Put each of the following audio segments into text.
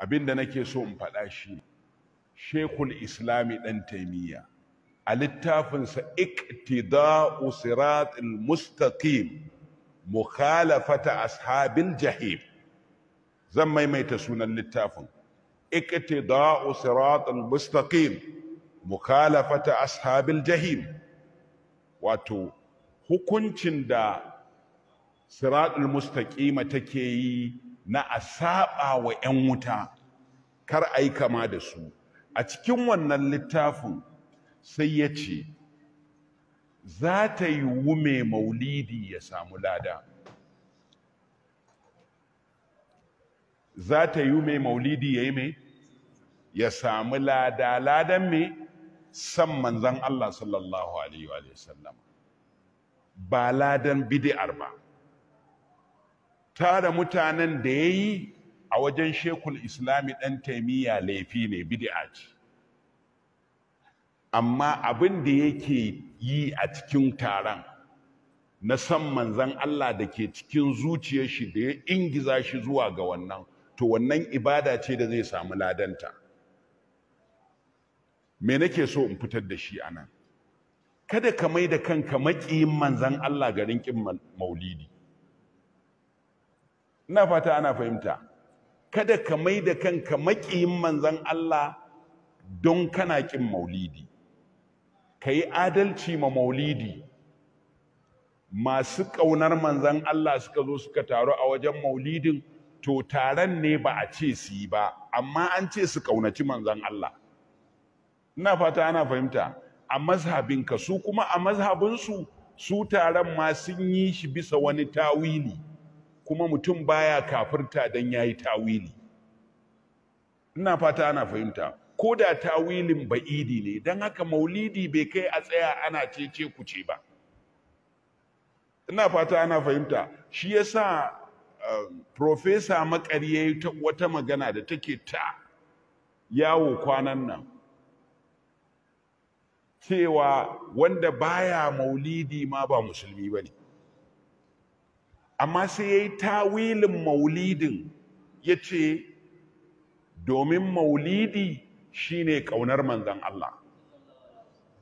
abinda nake so in faɗa shi Sheikhul Islami ɗan Taimiyya a littafinsa Iqtida'u Siratil Mustaqim Mukhalafata Ashabil Jahim. Zan maimaita sunan littafin Iqtida'u Siratil Mustaqim Mukhalafata Ashabil Jahim, wato hukuncin da Siratul Mustaqima take yi na a saba wa 'yan wuta, kar a yi kama da su. A cikin wannan littafin sai ya ce za ta yi mai maulidi ya samu lada, za ta yi mai maulidi ya yi mai ya samu lada. Ladan mai san manzan Allah sallallahu alaihi wa sallam, ba ladan bid'ar ba. Tara mutanen da ya yi a wajen Shekul Islami ɗan Taimiyya laifi ne, bid'a ce. Amma abin da yake yi a cikin taron na san manzan Allah da ke cikin zuciyar shi da ya ingiza shi zuwa ga wannan, to wannan ibada ce da zai samu ladanta. Me nake so in fitar da shi anan? Kada ka mai da kanka maƙiyin manzan Allah garin ƙin maulidi. Ina fata ana fahimta. Kada ka mai da kanka maƙiyin manzan Allah don kana ƙin maulidi. Ka yi adalci ma maulidi. Masu ƙaunar manzan Allah suka zo suka taru a wajen maulidin, to taron ne ba a ce su yi ba, amma an ce su ƙaunaci manzan Allah. Ina fata ana fahimta. A mazhabinka, su kuma a mazhabinsu su taron ma sun yi shi bisa wani tawili, kuma mutum baya kafirta don ya yi tawili. Ina fata ana fahimta. Ko da tawilin ba'idi ne, don haka maulidi bai kai a tsaya ana cece kuce ba. Ina fata ana fahimta. Shi yasa Profesa Makari ya yi wata magana da take ta yawo kwanan nan, cewa wanda baya maulidi ma ba musulmi ba ne. Amma sai ya yi tawilin maulidin, ya ce domin maulidi shine ƙaunar manzan Allah.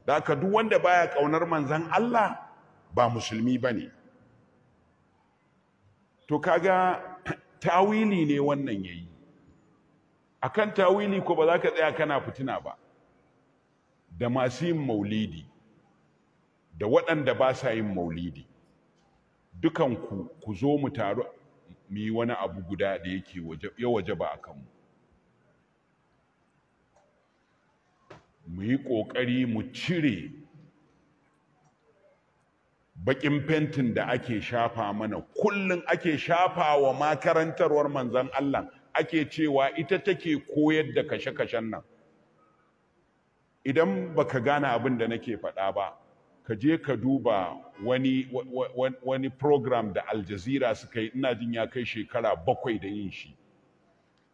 Da haka duk wanda baya ƙaunar manzan Allah ba musulmi ba ne. To kaga tawili ne wannan yayi. Akan tawili ko ba za ka tsaya kana fitina ba. Da masu yin maulidi da waɗanda ba sa yin maulidi, dukanku ku zo mu taru mu yi wani abu guda da yake ya waje ba a kanmu. Mu yi ƙoƙari mu cire baƙin fentin da ake shafa mana, kullum ake shafa wa makarantarwar manzan Allah, ake cewa ita take koyar da kashe-kashen nan. Idan baka gane abin da nake faɗa ba, ka je ka duba wani program da Al Jazeera suka yi, ina jin ya kai shekara 7 da yin shi.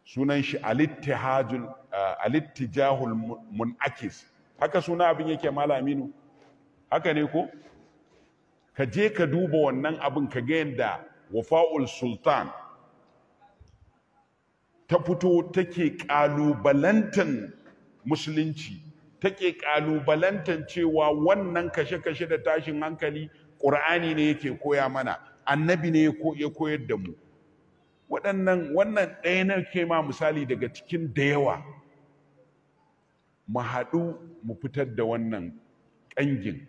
Sunan shi Alittijahul Munakis. Haka suna abin yake Malaminu? Haka ne ko? Ka je ka duba wannan abin ka ga yadda Wafa'ul Sultan ta fito take ƙalubalantan musulunci, take ƙalubalantan cewa wannan kashe-kashe da tashin hankali ƙur'ani ne yake koya mana, annabi ne ya koyar da mu. Wannan ɗaya na ke ma misali daga cikin da yawa. Mu haɗu mu fitar da wannan ƙangin,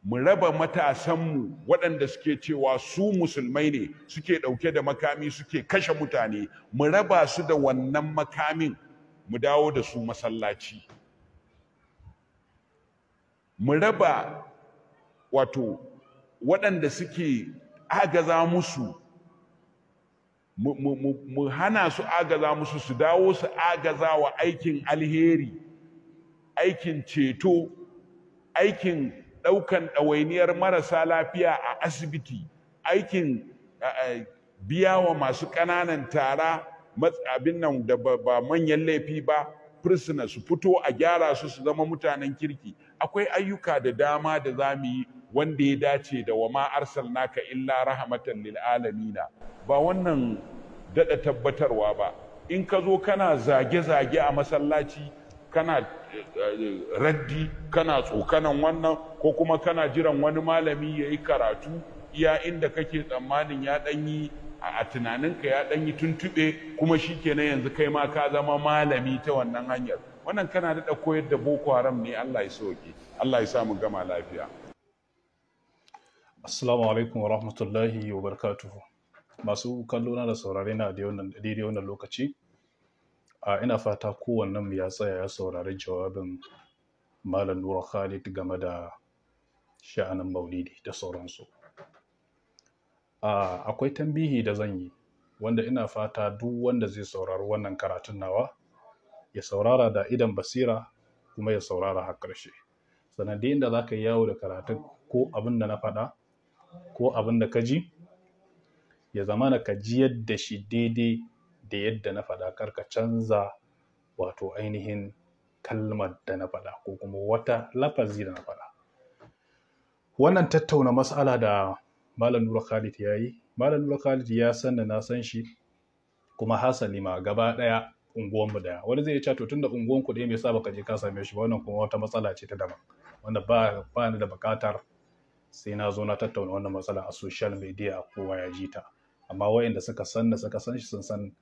mu raba matasanmu waɗanda suke cewa su musulmai ne, suke ɗauke da makami suke kashe mutane, mu raba su da wannan makamin, mu dawo da su masallaci. Mu raba wato waɗanda suke agaza musu, mu hana su agaza musu, su dawo su agaza wa aikin alheri, aikin ceto, aikin ɗaukan ɗawainiyar marasa lafiya a asibiti, aikin biya wa masu ƙananan tara abin nan da ba manyan laifi ba, fursuna su fito a gyara su zama mutanen kirki. Akwai ayyuka da dama da za mu yi wanda ya dace da wa ma arsalnaka illa rahmatan lil alamina. Ba wannan daɗa tabbatarwa ba, in ka zo kana zage-zage a masallaci kana raddi kana tsokanan wannan ko kuma kana jiran wani malami ya yi karatu iya inda kake tsammanin ya ɗanyi a tunaninka ya ɗanyi tuntuɓe kuma shi kenan yanzu kai ma ka zama malami ta wannan hanyar, wannan kana daɗa koyar da boko haram ne. Allah ya soke, Allah ya sa mu gama lafiya. Assalamu alaikum wa rahmatullahi wa barakatuhu. Masu kallo na da saurare na daidai wannan lokaci, ina fata kowannen ya tsaya ya saurari jawabin Malam Nura Khalid game da sha'anin maulidi da sauransu. Akwai tambihi da zan yi wanda ina fata duk wanda zai saurari wannan karatun nawa ya saurara da idan basira kuma ya saurara har ƙarshe. Sannan da inda za ka yi yawo da karatun ko abin da na faɗa ko abin da ka ji, ya zama na ka ji yadda shi daidai da yadda na faɗa, kar ka canza wato ainihin kalmar da na faɗa ko kuma wata lafazi da na faɗa. Wannan tattauna mas'ala da Malam Nura Khalid ya yi, Malam Nura Khalid ya san da na san shi, kuma hasali ma gaba ɗaya unguwanmu ɗaya. Wani zai ce to tunda unguwanku ɗaya me yasa baka je ka same shi ba, wannan kuma wata matsala ce ta daban wanda ba ni da buƙatar sai na zo na tattauna wannan matsala a social media kowa ya ji ta. Amma wayanda suka san shi sun san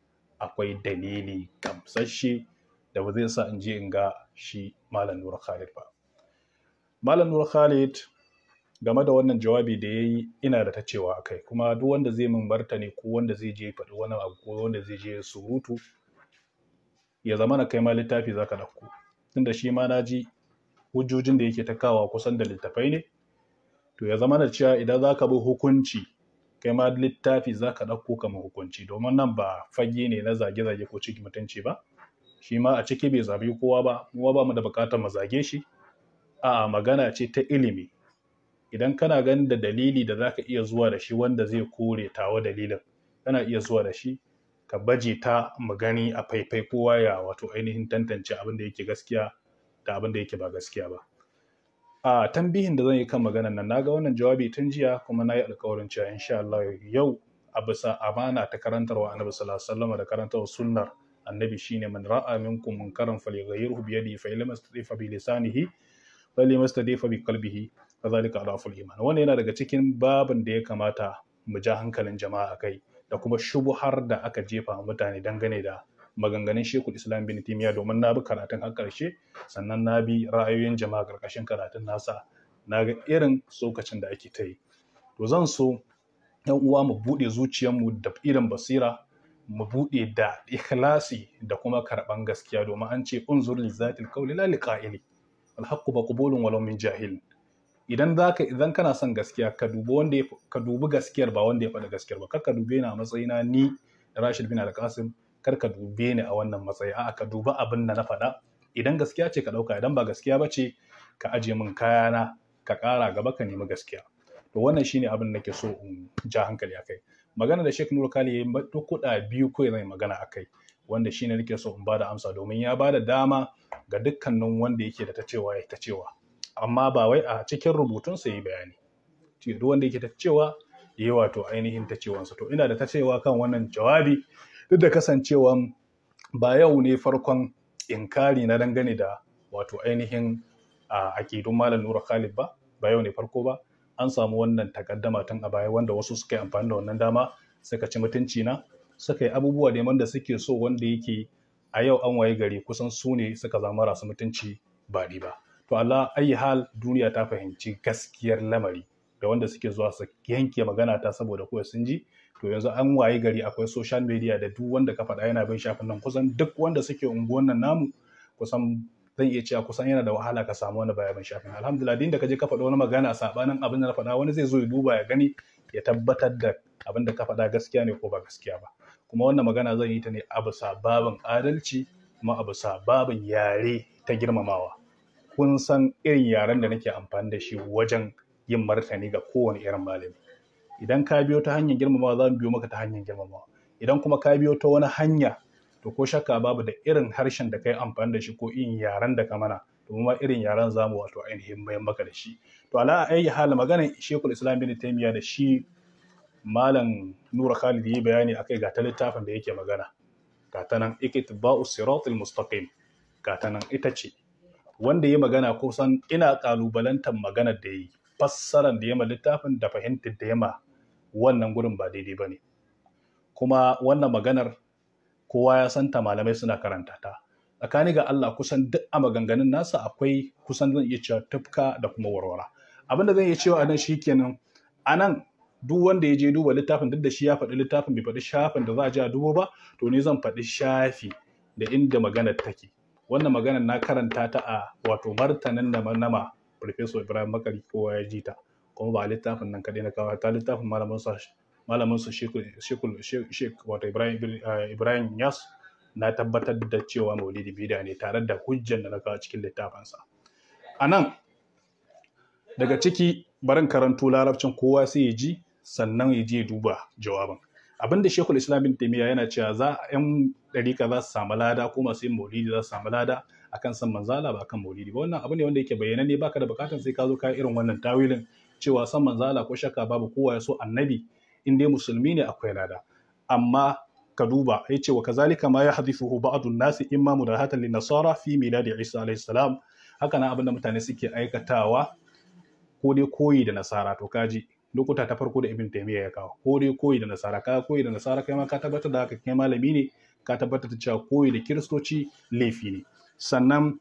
akwai dalili gamsasshe da ba zai sa in je in ga shi Malam Nura Khalid ba. Malam Nura Khalid game da wannan jawabi da ya yi, ina da ta cewa akai, kuma duk wanda zai min martani ko wanda zai je faɗi wani abu ko wanda zai je surutu, ya zama na kai ma littafi za ka ɗauko, tunda shi ma na ji hujjojin da yake ta kawo kusan da littafai ne, to ya zama na cewa idan za ka bi hukunci kai ma littafi za ka ɗauko kamar hukunci, domin nan ba fage ne na zage-zage ko ciki mutunci ba. Shi ma a ciki bai zabi kowa ba, kowa ba mu da buƙatar mu zage shi. A'a, magana ce ta ilimi. Idan kana ganin da dalili da za ka iya zuwa da shi wanda zai kore tawa dalilin, kana iya zuwa da shi ka baje ta mu gani a faifai, kowa ya wato ainihin tantance abin da yake gaskiya da abin da yake ba gaskiya ba. Tambihin da zan yi kan maganar nan, naga wannan jawabi tun jiya kuma na yi alƙawarin cewa insha Allah yau a bisa amana ta karantarwa Annabi sallallahu alaihi wasallam da karantarwa sunnar Annabi shine man ra'a minkum munkaran falyughayyirhu bi yadihi fa illam yastati' fa bi lisanihi fa lam yastati' fa bi qalbihi kazalika adaful iman. Wannan yana daga cikin babin da ya kamata mu ja hankalin jama'a kai, da kuma shubuhar da aka jefa mutane dangane da maganganun Sheikhul Islam bin Taymiyyah, domin na bi karatun har ƙarshe, sannan na bi ra'ayoyin jama'a ƙarƙashin karatun nasa, na ga irin tsokacin da ake ta yi. To zan so ‘yan uwa mu buɗe zuciyarmu da irin basira, mu buɗe da ikhlasi da kuma karɓan gaskiya, domin an ce unzur li zatil qawli la liqa'ili wal haqqu maqbulun walau min jahil. Idan kana son gaskiya, ka dubi gaskiyar ba wanda ya faɗa gaskiyar ba. Kar ka dube ni a matsayina ni Rashid bin Al-Qasim, kar ka dube ni a wannan matsayi. A'a, ka dubi abin da na faɗa. Idan gaskiya ce ka ɗauka, idan ba gaskiya ba ce ka aje min kayana, ka ƙara gaba ka nemi gaskiya. To wannan shine abin da nake so in ja hankali akai. Magana da Sheikh Nura Khalid yayi kuɗa biyu ko zai magana akai, wanda shine nake so in bada amsa, domin ya bada dama ga dukkanin wanda yake da ta cewa ya ta cewa, amma ba wai a cikin rubutunsa yayi bayani. Duk wanda yake ta cewa yayi wato ainihin ta cewansa. To ina da ta cewa kan wannan jawabi, duk da kasancewan ba yau ne farkon inkari na dangane da wato ainihin aƙidun Malam Nura Khalid ba yau ne farko ba. An samu wannan takaddama tun a baya, wanda wasu suka yi amfani da wannan dama suka ci mutunci na, suka yi abubuwa da wanda suke so, wanda yake a yau an waye gari kusan su ne suka zama rasu mutunci ba ni ba. To Allah ayi hal, duniya ta fahimci gaskiyar lamari, da wanda suke zuwa su yanke magana ta saboda kawai sun ji. To yanzu an waye gari akwai social media da duk wanda ka faɗa yana bin shafin nan, kusan duk wanda suke unguwan nan namu, kusan zan iya cewa kusan yana da wahala ka samu wani bayan shafin. Alhamdulillah, din da ka je ka faɗa wani magana sabanin abin da na faɗa, wani zai zo ya duba ya gani, ya tabbatar da abin da ka faɗa gaskiya ne ko ba gaskiya ba. Kuma wannan magana zan yi ta ne a bisa babin adalci, kuma a bisa babin yare ta girmamawa. Kun san irin yaren da nake amfani da shi wajen yin martani ga kowane irin malami. Idan ka biyo ta hanyar girmamawa, za mu biyo maka ta hanyar girmamawa. Idan kuma ka biyo ta wani hanya, to ko shakka babu da irin harshen da kai amfani da shi ko irin yaren da ka mana, to ma irin yaren zamu wato ainihin bayan maka da shi. To ala ayi hal, maganar Sheikhul Islam bin Taymiyyah da shi Malam Nura Khalid yi bayani akai ga ta littafin da yake magana. ga ta nan iktiba'u siratal mustaqim, ga ta nan ita ce. Wanda ya magana kusan ina kalubalantar maganar da yi, fassarar da ya ma littafin da fahimtar da ya ma wannan gurin ba daidai ba ne. Kuma wannan maganar kowa ya santa, malamai suna karanta ta. Tsakani ga Allah kusan duk a maganganun nasa akwai kusan zan iya cewa tufka da kuma warwara. Abin da zan iya cewa anan shikenan, anan duk wanda ya je duba littafin, duk da shi ya faɗi littafin bai faɗi shafin da za a je a dubo ba, to ni zan faɗi shafi da inda maganar take. Wannan maganar na karanta ta a wato martanin da nama Professor Ibrahim Makari, kowa ya ji ta, kuma ba littafin nan kaɗai na kawo ta, littafin malamin su Sheikh wato Ibrahim Yas, na tabbatar da cewa maulidi bid'a ne tare da hujjan da na kawo cikin littafinsa. A nan daga ciki barin karanto larabcin kowa sai ya ji, sannan ya je duba jawabin. Abinda Sheikhul Islam bin Taymiyyah yana cewa za yan dariƙa za su samu lada, ko masu yin maulidi za su samu lada akan san manzala ba akan maulidi ba. Wannan abu ne wanda yake bayyana ne, baka da bukatar sai ka zo ka irin wannan tawilin cewa san manzala ko shakka babu, kowa ya so annabi in dai musulmi ne akwai lada. Amma ka duba ya ce wa kazalika ma ya hadithuhu ba'dun nasi imma mudahatan lin nasara fi miladi Isa alayhi salam. Haka nan abinda mutane suke aikatawa, ko dai koyi da nasara. To kaji lokuta ta farko da Ibn Taymiyyah ya kawo, ko dai koyi da nasara. Ka koyi da nasara, kai ma ka tabbatar da haka, kai malami ne, ka tabbatar da cewa koyi da kiristoci laifi ne. Sannan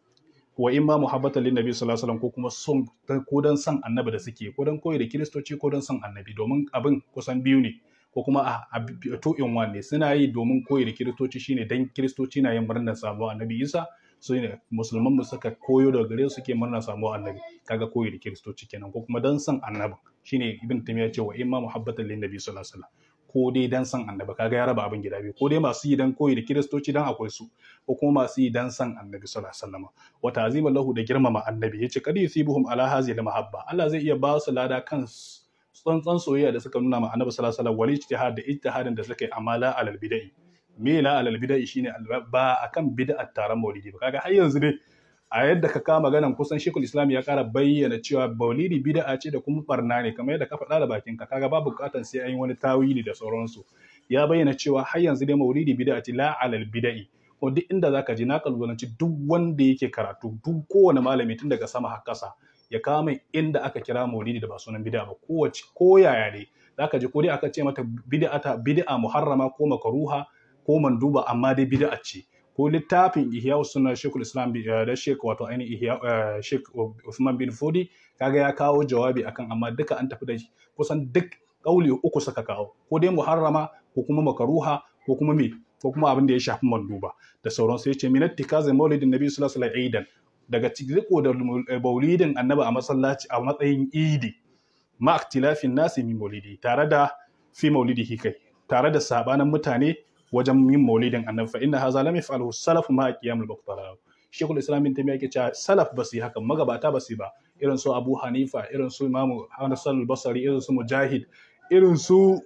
wa imma muhabbatan lin nabi sallallahu alaihi wasallam, ko kuma son ko dan san annabi da suke, ko dan koyi da kiristoci ko dan san annabi, domin abin kusan biyu ne, ko kuma a two in one ne. Suna yi domin koyi da kiristoci, shine dan kiristoci na yin murnar samuwar annabi Isa, su ne musulman mu suka koyo daga gare su suke murnar samuwar annabi, kaga koyi da kiristoci kenan. Ko kuma dan san annabi, shine Ibn Taymiyyah ce wa imma muhabbatan lin nabi sallallahu alaihi wasallam, ko dai dan san annabi. Kaga ya raba abin gida biyu, ko dai masu yi dan koyi da kiristoci dan akwai su, ko kuma masu yi dan san annabi sallallahu alaihi wasallam wa ta'ziman lahu, da girmama annabi. Yace kad yusibuhum ala hazihi al-mahabba, Allah zai iya ba su lada kan tsantsan soyayya da suka nuna ma annabi sallallahu alaihi wasallam, wal ijtihad da ijtihadin da suka yi, amala alal bid'i. Me la alal bid'i shine ba akan bid'at taron maulidi ba. Kaga har yanzu dai a yadda ka kama maganan, kusan Sheikhul Islam ya kara bayyana cewa maulidi bid'a ce da kuma barna ne, kamar yadda ka faɗa da bakinka. Kaga babu bukatar sai an yi wani tawili da sauransu. Ya bayyana cewa har yanzu dai maulidi bid'a ce, la alal bid'i. Ko duk inda zaka ji na kalbulanci duk wanda yake karatu, duk kowane malami tun daga sama har ƙasa, ya kawo mai inda aka kira maulidi da ba sunan bid'a ba, kowace ko yaya ne zaka ji, ko dai aka ce mata bid'a muharrama ko makruha ko manduba, amma dai bid'a ce. Ko littafin Ihya Sunna Sheikhul Islam da Sheikh wato ainihin Ihya Sheikh Uthman bin Fodi, kaga ya kawo jawabi akan, amma duka an tafi da shi kusan duk kauli uku suka kawo, ko dai muharrama ko kuma makruha ko kuma ko kuma abin da ya shafi manduba da sauransu. Ya ce minat tikazin maulidin nabi sallallahu alaihi wasallam aidan, daga riko da maulidin annabi a masallaci a matsayin idi, ma ikhtilafin nasi min maulidi, tare da fi maulidihi kai, tare da sabanin mutane wajen yin maulidin annabi. Fa inna hadha lam yaf'alhu salaf ma qiyamul baqtara. Sheikhul Islam bin Taymiyyah yake cewa salaf ba su yi haka, magabata ba su ba, irin su Abu Hanifa, irin su Imam Hasan al-Basri, irin su Mujahid, irin su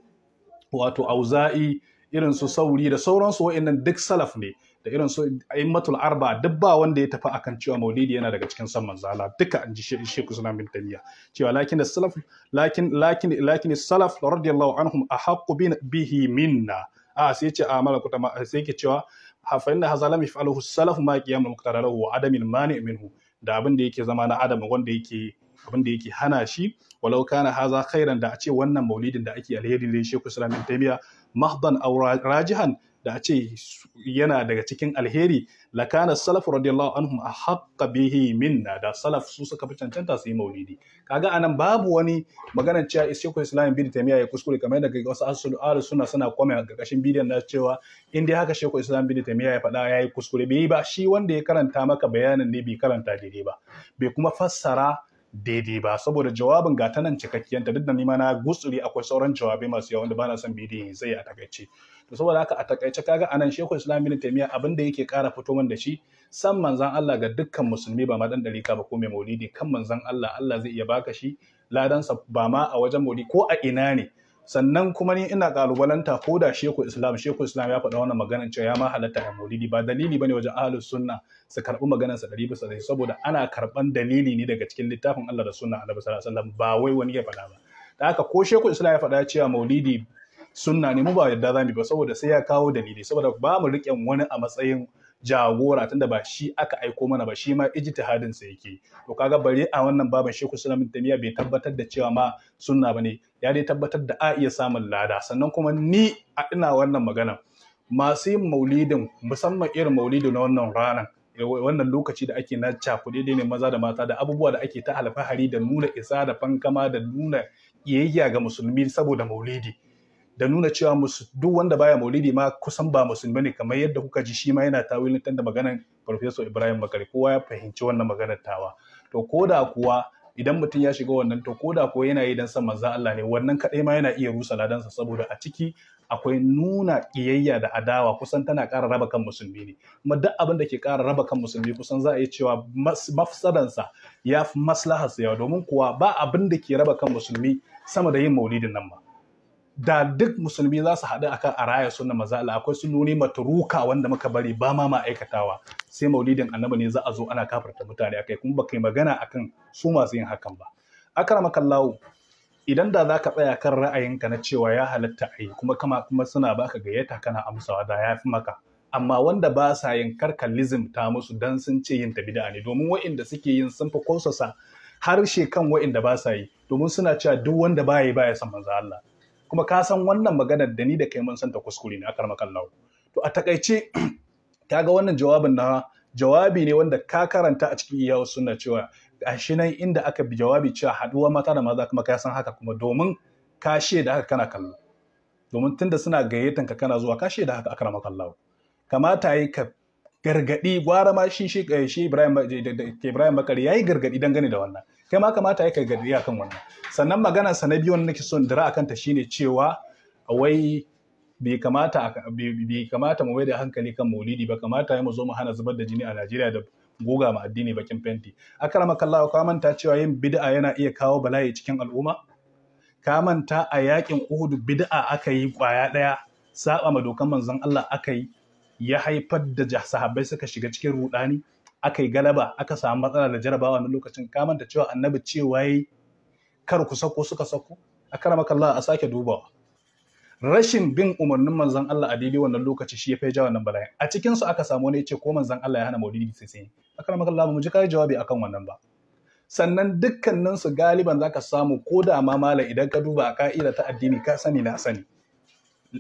wato Auza'i, irin su Sauri da sauransu. Wa'annan duk salaf ne, da irin su a'immatul arba, duk ba wanda ya tafi akan cewa maulidi yana daga cikin san manzo Allah, duka an ji Sheikh Islam bin Taymiyyah cewa lakin as-salaf lakin as-salaf radiyallahu anhum ahaqqu bihi minna. Sai ce amala kutama, sai yake cewa fa inna hadha lam yaf'aluhu as-salaf ma qiyamul muqtada lahu wa adamil mani' minhu, da abin da yake zama na adam, wanda yake abin da yake hana shi. Walau kana hadha khairan, da a ce wannan maulidin da ake alheri ne, Sheikh Islam bin Taymiyyah mahdan aw rajihan, da a ce yana daga cikin alheri, lakana salaf radiyallahu anhum ahaqqa bihi minna, da salaf su suka fi cancanta su yi maulidi. Kaga anan babu wani maganar cewa Sheikhul Islam bin Taymiyyah ya kuskure, kamar yadda wasu ahlus sunna suna kome a ƙarƙashin bidiyon na cewa in dai haka Sheikhul Islam bin Taymiyyah ya faɗa yayi kuskure. Bai yi ba, shi wanda ya karanta maka bayanin ne bai karanta daidai ba, bai kuma fassara daidai ba, saboda jawabin ga ta nan cikakkiyanta, duk da ni ma na gutsuri akwai sauran jawabai masu yawa wanda bana son bidiyon zai a takaice. To saboda haka a takaice kaga anan Sheikhul Islam bin Taymiyyah abin da yake ƙara fito man da shi, san manzon Allah ga dukkan musulmi, ba ma dan dariƙa ba ko mai maulidi, kan manzon Allah, Allah zai iya baka shi ladansa, ba ma a wajen maulidi ko a ina ne. Sannan kuma ni ina kalubalanta, ko da Sheikhul Islam ya faɗa wannan maganar cewa ya ma halatta a maulidi, ba dalili bane wajen ahlus sunna su karɓi maganar sa 100%, saboda ana karɓan dalili ne daga cikin littafin Allah da sunna Annabi sallallahu alaihi wasallam, ba wai wani ya faɗa ba. Da haka ko Sheikhul Islam ya faɗa cewa maulidi sunna ne mu ba yadda zamu ba saboda sai ya kawo dalili saboda ba mu riƙen wani a matsayin jagora tunda ba shi aka aiko mana ba shi ma ijtihadin sa yake to kaga bare a wannan baban Sheikh Islam Ibn Taymiyyah bai tabbatar da cewa ma sunna bane ya dai tabbatar da a iya samun lada sannan kuma ni a ina wannan magana masu yin maulidin musamman irin maulidi na wannan ranar wannan lokaci da ake na cakuɗe ne maza da mata da abubuwa da ake ta alfahari da nuna isa da fankama da nuna iyayya ga musulmi saboda maulidi da nuna cewa duk wanda baya maulidi ma kusan ba musulmi ne kamar yadda kuka ji shi ma yana tawilin da maganar Professor Ibrahim Bakari kowa ya fahimci wannan maganar tawa to koda kuwa idan mutum ya shiga wannan to koda kuwa yana yi dan san manzo Allah ne wannan kadai ma yana iya rusa ladansa saboda a ciki akwai nuna ƙiyayya da adawa kusan tana ƙara raba kan musulmi ne kuma duk abin da ke ƙara raba kan musulmi kusan za a yi cewa mafsadansa ya fi maslaharsa yawa domin kuwa ba abin da ke raba kan musulmi sama da yin maulidin nan ba da duk musulmi za su haɗu akan a raya sunna manzo Allah akwai sunnoni matruka wanda muka bari ba ma aikatawa sai maulidin annabi ne za a zo ana kafirta mutane akai kuma baka yi magana akan su masu yin hakan ba akramakallahu idan da za ka tsaya kan ra'ayinka na cewa ya halatta a yi kuma suna baka gayyata kana amsawa da ya fi maka amma wanda ba sa yin karkalizm ta musu dan sun ce yin ta bid'a ne domin wa'inda suke yin sun fi kosasa harshe kan wa'inda ba sa yi domin suna cewa duk wanda ba yi ba ya san manzo Allah kuma ka san wannan maganar da ni da kai mun san ta kuskure ne akar makallahu to a takaice kaga wannan jawabi ne wanda ka karanta a cikin iyawu sunna cewa gashi nan inda aka bi jawabi cewa haduwa mata da maza kuma ka san haka kuma domin ka da haka kana kallo domin tunda suna gayyatan ka kana zuwa ka da haka akar makallahu kamata yi ka gargadi gwara ma shi Ibrahim Bakari yayi gargadi dangane da wannan kai ma kamata yi ka gargadi akan wannan sannan magana sa na biyu wanda nake son dira akan ta shine cewa wai bai kamata mu mai da hankali kan maulidi ba kamata mu zo mu hana zubar da jini a Najeriya da goga ma addini bakin fenti akramakallahu ka manta cewa yin bid'a yana iya kawo bala'i cikin al'umma ka manta a yakin Uhud bid'a aka yi kwaya daya saba ma dokan manzon Allah aka yi ya haifar da sahabbai suka shiga cikin rudani aka yi galaba aka samu matsala da jarabawa wannan lokacin ka manta cewa annabi cewa yayi kar ku sako suka sako akramakallahu a sake dubawa rashin bin umarnin manzon Allah a daidai wannan lokaci shi ya fi jawo wannan bala'in a cikin su aka samu wani yace ko manzon Allah ya hana maulidi sai akramakallahu mu ji kai jawabi akan wannan ba sannan dukkanin su galiban zaka samu ko da ma mala idan ka duba ka'ida ta addini ka sani na sani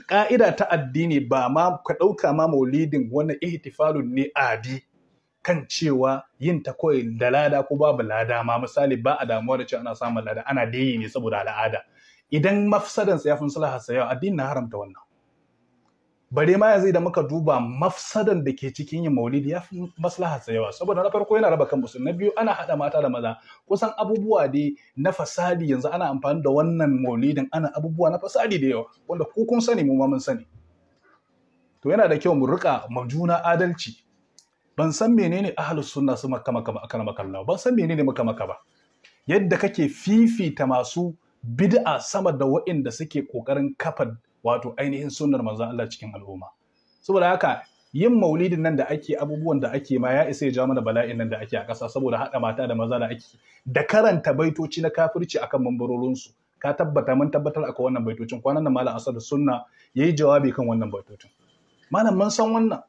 ka'ida ta addini ba ma ka dauka ma maulidin wani ihtifalun ne adi kan cewa yin ta koyi da lada ko babu lada ma misali ba a damuwa da cewa ana samun lada ana dai ne saboda al'ada idan mafsadansa ya fi maslaharsa yawa addini na haramta wannan bare ma yanzu idan muka duba mafsadan da ke cikin yin maulidi ya fi maslaharsa yawa saboda na farko yana raba kan musulmi na biyu ana haɗa mata da maza kusan abubuwa dai na fasadi yanzu ana amfani da wannan maulidin ana abubuwa na fasadi da yawa wanda ku kun sani mu ma mun sani to yana da kyau mu rika ma juna adalci ban san menene ahlus sunna su maka akan ban san menene maka ba yadda kake fifita masu bid'a sama da waɗanda suke ƙoƙarin kafa wato ainihin sunnar manzon Allah cikin al'umma saboda haka yin maulidin nan da ake abubuwan da ake ma ya isa ya ja mana bala'in nan da ake a ƙasa saboda haɗa mata da maza da ake da karanta baitoci na kafirci akan mambarorinsu ka tabbata mun tabbatar akan wannan baitocin kwanan nan malam Asad Sunna yayi jawabi kan wannan baitocin malam mun san wannan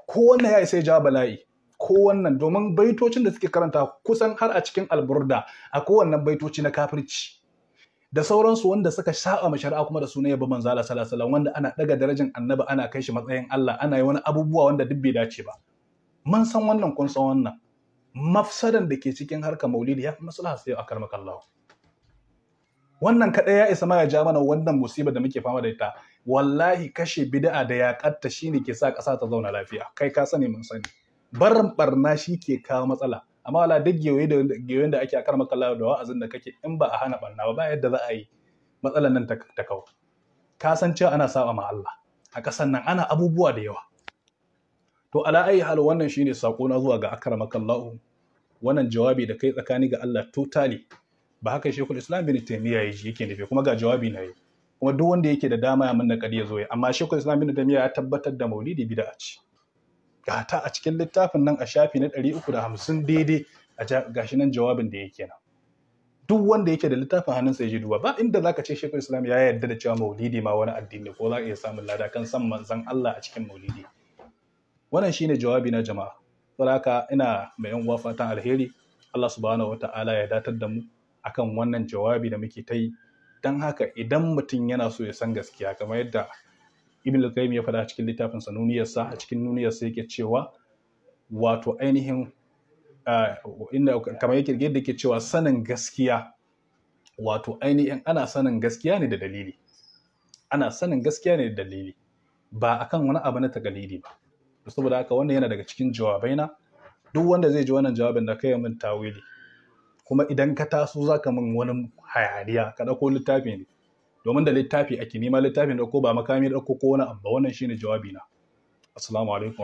ko wannan ya isa ya ja bala'i ko wannan domin baitocin da suke karanta kusan har a cikin alburda a kowannan baitoci na kafirci da sauransu wanda suka saba ma shari'a kuma da sunan yabo manzo Allah sallallahu alaihi wasallam wanda ana daga darajar annabi ana kai shi matsayin Allah ana yi wani abubuwa wanda duk bai dace ba mun san wannan kun san wannan mafsadan da ke cikin harkar maulidi ya fi maslaha sai a karmakallahu wannan kadai ya isa ma ya ja mana wannan musiba da muke fama da ita wallahi kashe bid'a da yaƙatta shine ke sa ƙasa ta zauna lafiya kai ka sani mun sani barin barna shi ke kawo matsala amma wala duk gewen da ake akar makalla da wa'azin da kake in ba a hana barna ba yadda za a yi matsalan nan ta kawo ka san cewa ana saba ma Allah a kasan nan ana abubuwa da yawa to ala ayi hal wannan shine sako na zuwa ga akar makalla wannan jawabi da kai tsakani ga Allah totally ba haka Sheikhul Islam bin Taymiyyah yake nufi kuma ga jawabi na yi kuma duk wanda yake da dama ya mun na kadi ya zo amma Sheikhul Islam bin Taymiyyah ya tabbatar da maulidi bid'a ce gata a cikin littafin nan a shafi na 350 daidai a gashi nan jawabin da yake nan duk wanda yake da littafin hannunsa ya je duba. Ba inda zaka ce Sheikhul Islam ya yarda da cewa maulidi ma wani addini ko za ka iya samun lada kan san manzon Allah a cikin maulidi. Wannan shine jawabi na jama'a. Saboda haka ina mai yan uwa fatan alheri. Allah subhanahu wata'ala ya datar da mu akan wannan jawabi da muke ta yi. Dan haka idan mutum yana so ya san gaskiya, kamar yadda Ibn al-Qayyim ya faɗa a cikin littafin sa Nuniyarsa, a cikin Nuniyarsa yake cewa wato ainihin kamar yadda ke cewa sanin gaskiya, wato ainihin ana sanin gaskiya ne da dalili, ana sanin gaskiya ne da dalili, ba akan wani abu na takalidi ba. Saboda haka wannan yana daga cikin jawabaina. Duk wanda zai ji wannan jawabin da kai min tawili, kuma idan ka taso zaka min wani hayaniya, ka dauko littafi ne, domin da littafi ake nima littafin da ko ba makami da ko wani abu. Wannan shine jawabina. Assalamu alaikum.